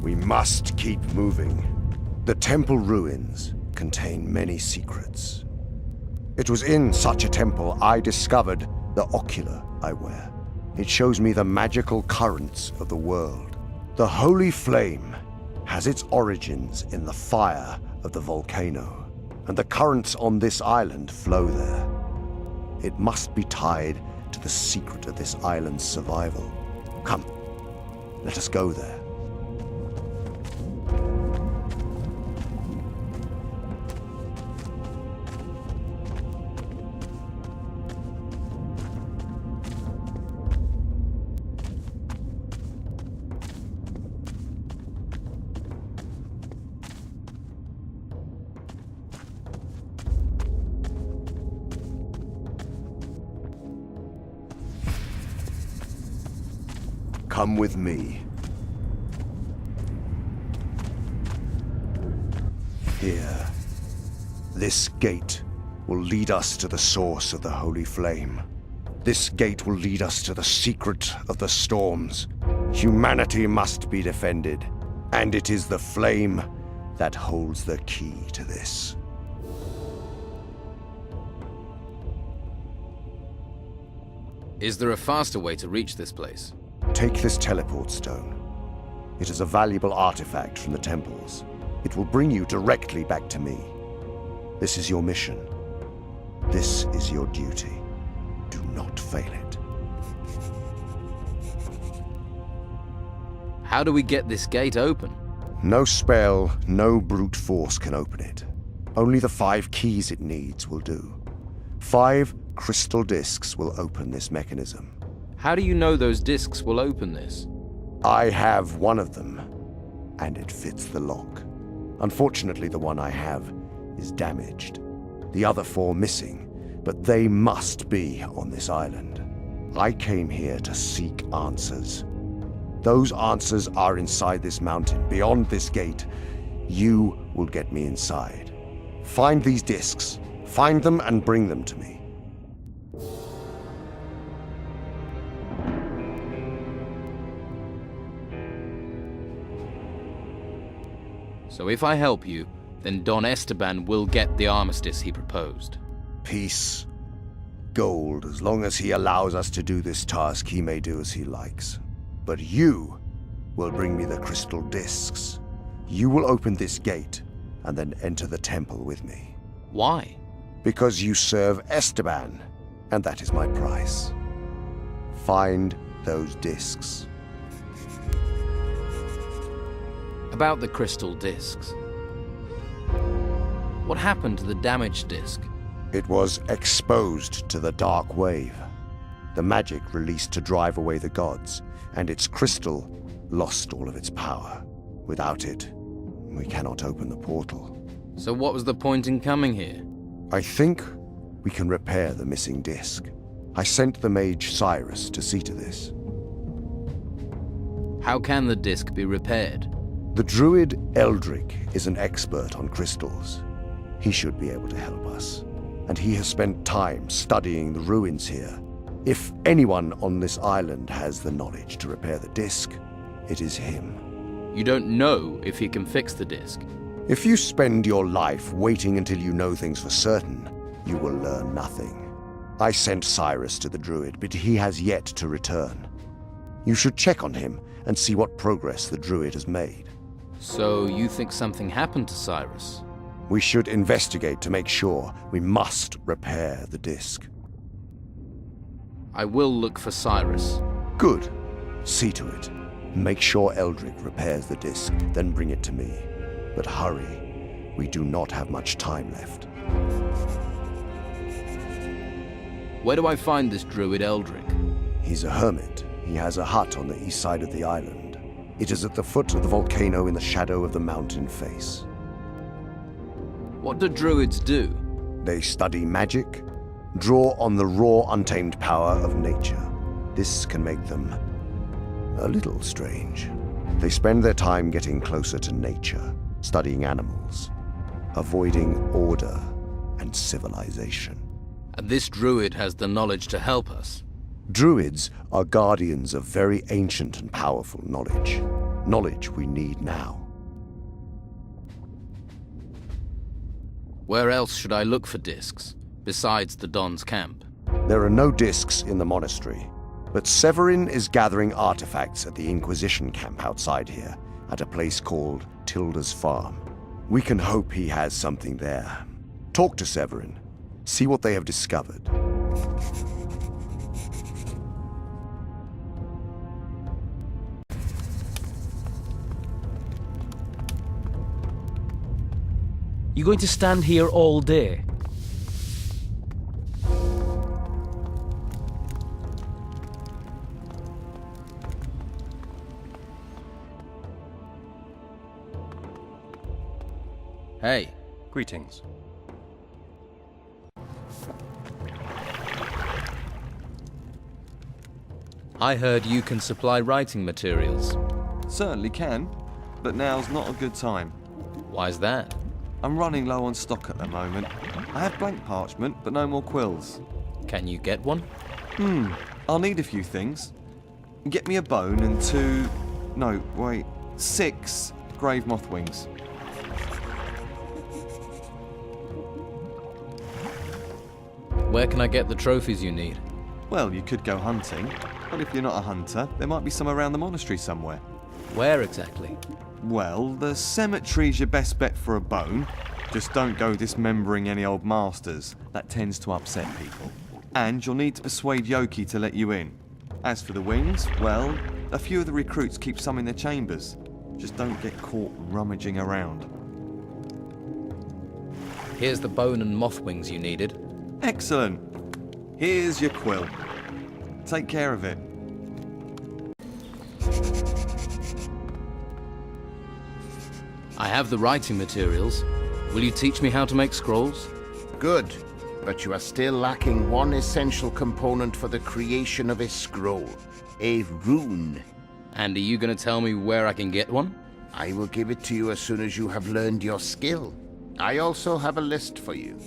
We must keep moving. The temple ruins contain many secrets. It was in such a temple I discovered the ocular I wear. It shows me the magical currents of the world. The holy flame has its origins in the fire of the volcano, and the currents on this island flow there. It must be tied to the secret of this island's survival. Come, let us go there. Come with me. Here, this gate will lead us to the source of the holy flame. This gate will lead us to the secret of the storms. Humanity must be defended, and it is the flame that holds the key to this. Is there a faster way to reach this place? Take this teleport stone. It is a valuable artifact from the temples. It will bring you directly back to me. This is your mission. This is your duty. Do not fail it. How do we get this gate open? No spell, no brute force can open it. Only the 5 keys it needs will do. 5 crystal disks will open this mechanism. How do you know those discs will open this? I have one of them, and it fits the lock. Unfortunately, the one I have is damaged. The other 4 missing, but they must be on this island. I came here to seek answers. Those answers are inside this mountain, beyond this gate. You will get me inside. Find these discs. Find them and bring them to me. So if I help you, then Don Esteban will get the armistice he proposed. Peace. Gold, as long as he allows us to do this task, he may do as he likes. But you will bring me the crystal discs. You will open this gate, and then enter the temple with me. Why? Because you serve Esteban, and that is my price. Find those discs. About the crystal discs. What happened to the damaged disc? It was exposed to the dark wave. The magic released to drive away the gods, and its crystal lost all of its power. Without it, we cannot open the portal. So what was the point in coming here? I think we can repair the missing disc. I sent the mage Cyrus to see to this. How can the disc be repaired? The druid Eldrick is an expert on crystals. He should be able to help us, and he has spent time studying the ruins here. If anyone on this island has the knowledge to repair the disc, it is him. You don't know if he can fix the disc. If you spend your life waiting until you know things for certain, you will learn nothing. I sent Cyrus to the druid, but he has yet to return. You should check on him and see what progress the druid has made. So you think something happened to Cyrus? We should investigate to make sure. We must repair the disc. I will look for Cyrus. Good. See to it. Make sure Eldrick repairs the disc, then bring it to me. But hurry. We do not have much time left. Where do I find this druid Eldrick? He's a hermit. He has a hut on the east side of the island. It is at the foot of the volcano in the shadow of the mountain face. What do druids do? They study magic, draw on the raw, untamed power of nature. This can make them a little strange. They spend their time getting closer to nature, studying animals, avoiding order and civilization. And this druid has the knowledge to help us. Druids are guardians of very ancient and powerful knowledge. knowledge we need now. Where else should I look for discs, besides the Don's camp? There are no discs in the monastery, but Severin is gathering artifacts at the Inquisition camp outside here, at a place called Tilda's Farm. We can hope he has something there. Talk to Severin. See what they have discovered. You going to stand here all day? Hey, Greetings. I heard you can supply writing materials. Certainly can, but now's not a good time. Why's that? I'm running low on stock at the moment. I have blank parchment, but no more quills. Can you get one? I'll need a few things. Get me a bone and 6 grave moth wings. Where can I get the trophies you need? Well, you could go hunting, but if you're not a hunter, there might be some around the monastery somewhere. Where exactly? Well, the cemetery's your best bet for a bone. Just don't go dismembering any old masters. That tends to upset people. And you'll need to persuade Yoki to let you in. As for the wings, well, a few of the recruits keep some in their chambers. Just don't get caught rummaging around. Here's the bone and moth wings you needed. Excellent. Here's your quill. Take care of it. I have the writing materials. Will you teach me how to make scrolls? Good, but you are still lacking one essential component for the creation of a scroll, a rune. And are you going to tell me where I can get one? I will give it to you as soon as you have learned your skill. I also have a list for you.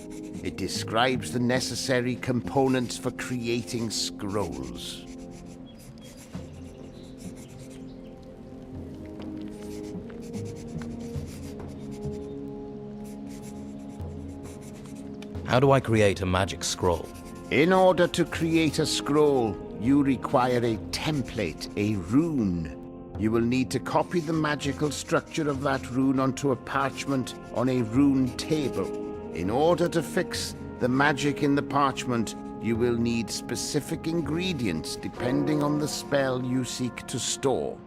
It describes the necessary components for creating scrolls. How do I create a magic scroll? In order to create a scroll, you require a template, a rune. You will need to copy the magical structure of that rune onto a parchment on a rune table. In order to fix the magic in the parchment, you will need specific ingredients depending on the spell you seek to store.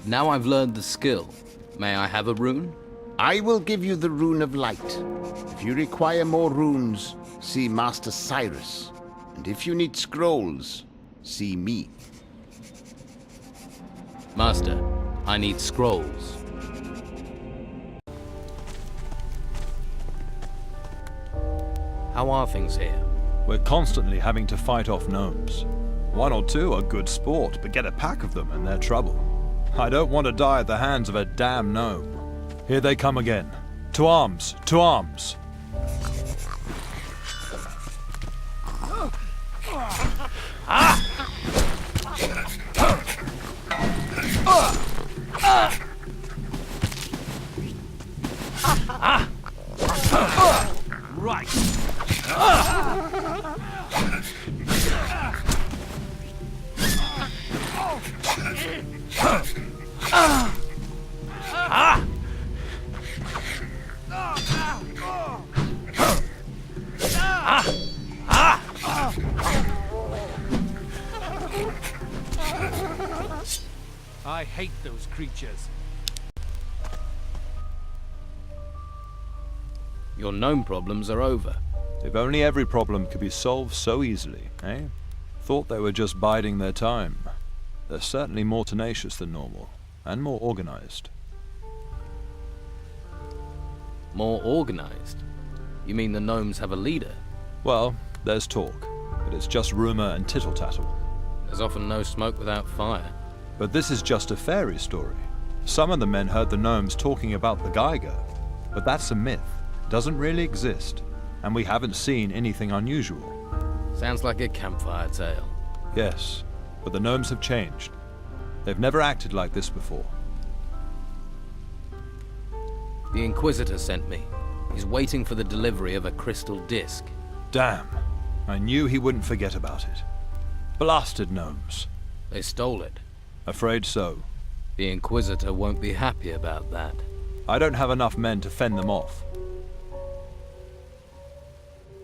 Now I've learned the skill. May I have a rune? I will give you the Rune of Light. If you require more runes, see Master Cyrus. And if you need scrolls, see me. Master, I need scrolls. How are things here? We're constantly having to fight off gnomes. 1 or 2 are good sport, but get a pack of them and they're trouble. I don't want to die at the hands of a damn gnome. Here they come again. To arms! To arms! Right. I hate those creatures. Your gnome problems are over. If only every problem could be solved so easily, eh? Thought they were just biding their time. They're certainly more tenacious than normal, and more organized. More organized? You mean the gnomes have a leader? Well, there's talk, but it's just rumor and tittle-tattle. There's often no smoke without fire. But this is just a fairy story. Some of the men heard the gnomes talking about the Geiger, but that's a myth. Doesn't really exist, and we haven't seen anything unusual. Sounds like a campfire tale. Yes, but the gnomes have changed. They've never acted like this before. The Inquisitor sent me. He's waiting for the delivery of a crystal disc. Damn. I knew he wouldn't forget about it. Blasted gnomes. They stole it. Afraid so. The Inquisitor won't be happy about that. I don't have enough men to fend them off.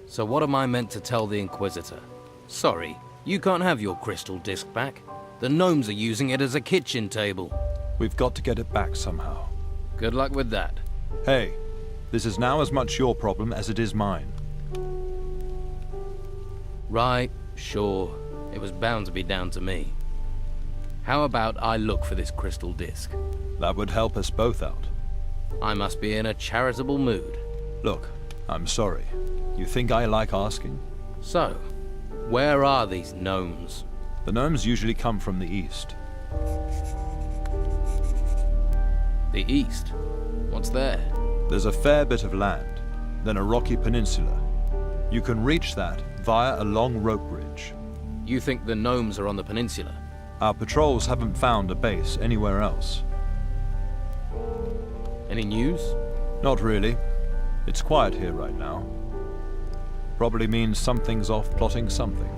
So what am I meant to tell the Inquisitor? Sorry, you can't have your crystal disc back. The gnomes are using it as a kitchen table. We've got to get it back somehow. Good luck with that. Hey, this is now as much your problem as it is mine. Right, sure. It was bound to be down to me. How about I look for this crystal disc? That would help us both out. I must be in a charitable mood. Look, I'm sorry. You think I like asking? So, where are these gnomes? The gnomes usually come from the east. The east? What's there? There's a fair bit of land, then a rocky peninsula. You can reach that via a long rope bridge. You think the gnomes are on the peninsula? Our patrols haven't found a base anywhere else. Any news? Not really. It's quiet here right now. Probably means something's off plotting something.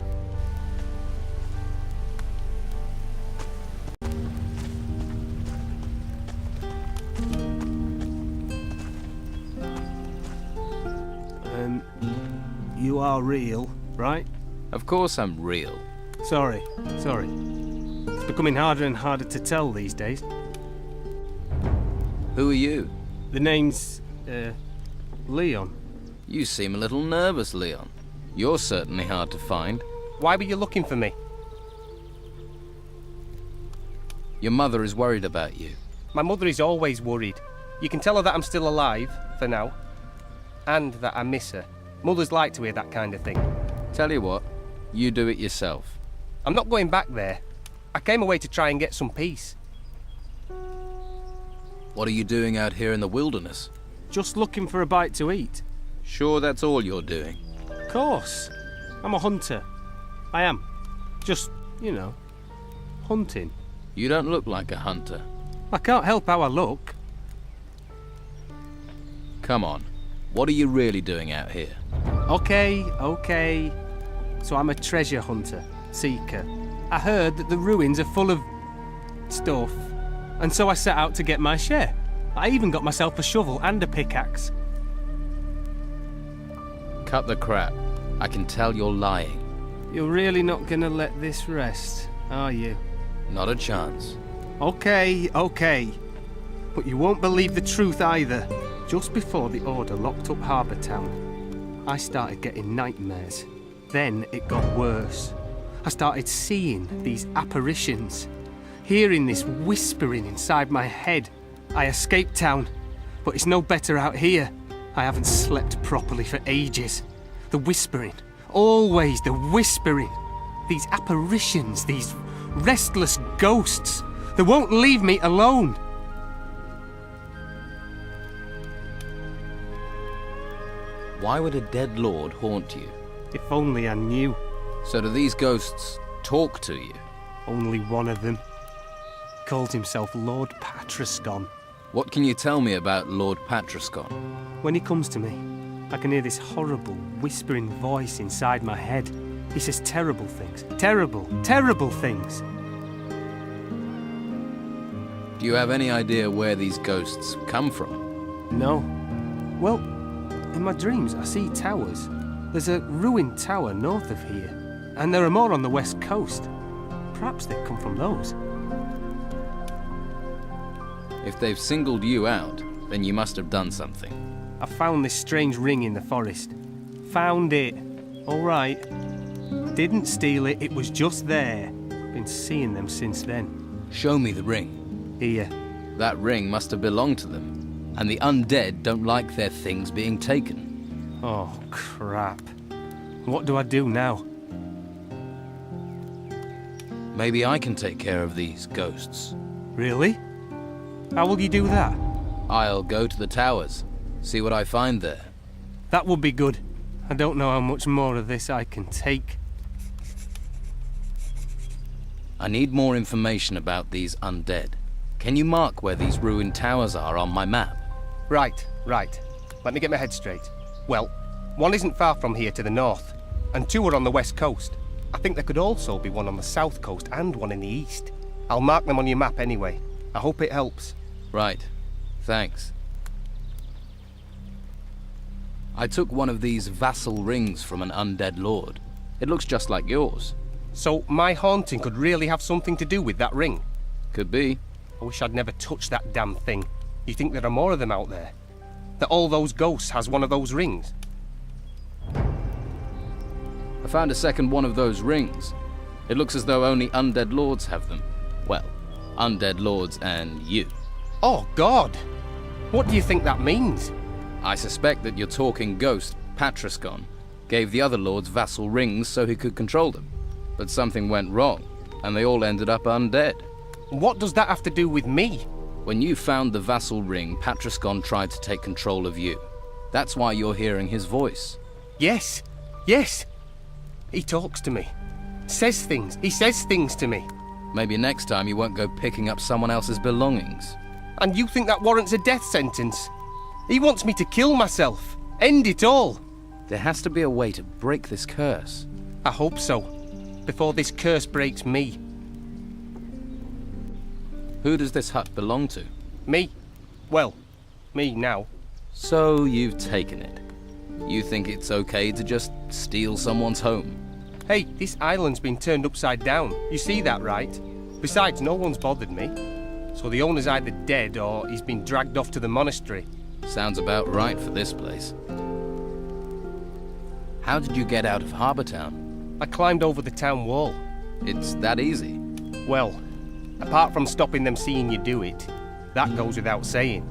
You are real, right? Of course I'm real. Sorry. It's becoming harder and harder to tell these days. Who are you? The name's, Leon. You seem a little nervous, Leon. You're certainly hard to find. Why were you looking for me? Your mother is worried about you. My mother is always worried. You can tell her that I'm still alive, for now. And that I miss her. Mothers like to hear that kind of thing. Tell you what, you do it yourself. I'm not going back there. I came away to try and get some peace. What are you doing out here in the wilderness? Just looking for a bite to eat. Sure that's all you're doing? Of course. I'm a hunter. I am. Just, hunting. You don't look like a hunter. I can't help how I look. Come on, what are you really doing out here? Okay. So I'm a treasure hunter, seeker. I heard that the ruins are full of stuff, and so I set out to get my share. I even got myself a shovel and a pickaxe. Cut the crap. I can tell you're lying. You're really not gonna let this rest, are you? Not a chance. Okay. But you won't believe the truth either. Just before the Order locked up Harbour Town, I started getting nightmares. Then it got worse. I started seeing these apparitions, hearing this whispering inside my head. I escaped town, but it's no better out here. I haven't slept properly for ages. The whispering, always the whispering. These apparitions, these restless ghosts, they won't leave me alone. Why would a dead lord haunt you? If only I knew. So do these ghosts talk to you? Only one of them. Calls himself Lord Patrascon. What can you tell me about Lord Patrascon? When he comes to me, I can hear this horrible, whispering voice inside my head. He says terrible things. Terrible things. Do you have any idea where these ghosts come from? No. Well, in my dreams I see towers. There's a ruined tower north of here, and there are more on the west coast. Perhaps they come from those. If they've singled you out, then you must have done something. I found this strange ring in the forest. Found it. All right. Didn't steal it, it was just there. Been seeing them since then. Show me the ring. Here. That ring must have belonged to them, and the undead don't like their things being taken. Oh, crap. What do I do now? Maybe I can take care of these ghosts. Really? How will you do that? I'll go to the towers, see what I find there. That would be good. I don't know how much more of this I can take. I need more information about these undead. Can you mark where these ruined towers are on my map? Right. Let me get my head straight. Well, one isn't far from here to the north, and two are on the west coast. I think there could also be one on the south coast and one in the east. I'll mark them on your map anyway. I hope it helps. Right. Thanks. I took one of these vassal rings from an undead lord. It looks just like yours. So my haunting could really have something to do with that ring? Could be. I wish I'd never touched that damn thing. You think there are more of them out there? That all those ghosts has one of those rings? I found a second one of those rings. It looks as though only undead lords have them. Well, undead lords and you. Oh, God! What do you think that means? I suspect that your talking ghost, Patrascon, gave the other lords vassal rings so he could control them. But something went wrong, and they all ended up undead. What does that have to do with me? When you found the vassal ring, Patrascon tried to take control of you. That's why you're hearing his voice. Yes. He talks to me. Says things. He says things to me. Maybe next time you won't go picking up someone else's belongings. And you think that warrants a death sentence? He wants me to kill myself. End it all. There has to be a way to break this curse. I hope so. Before this curse breaks me. Who does this hut belong to? Me? Well, me now. So you've taken it. You think it's okay to just steal someone's home? Hey, this island's been turned upside down. You see that, right? Besides, no one's bothered me. So the owner's either dead or he's been dragged off to the monastery. Sounds about right for this place. How did you get out of Harbour Town? I climbed over the town wall. It's that easy. Well, apart from stopping them seeing you do it, that goes without saying.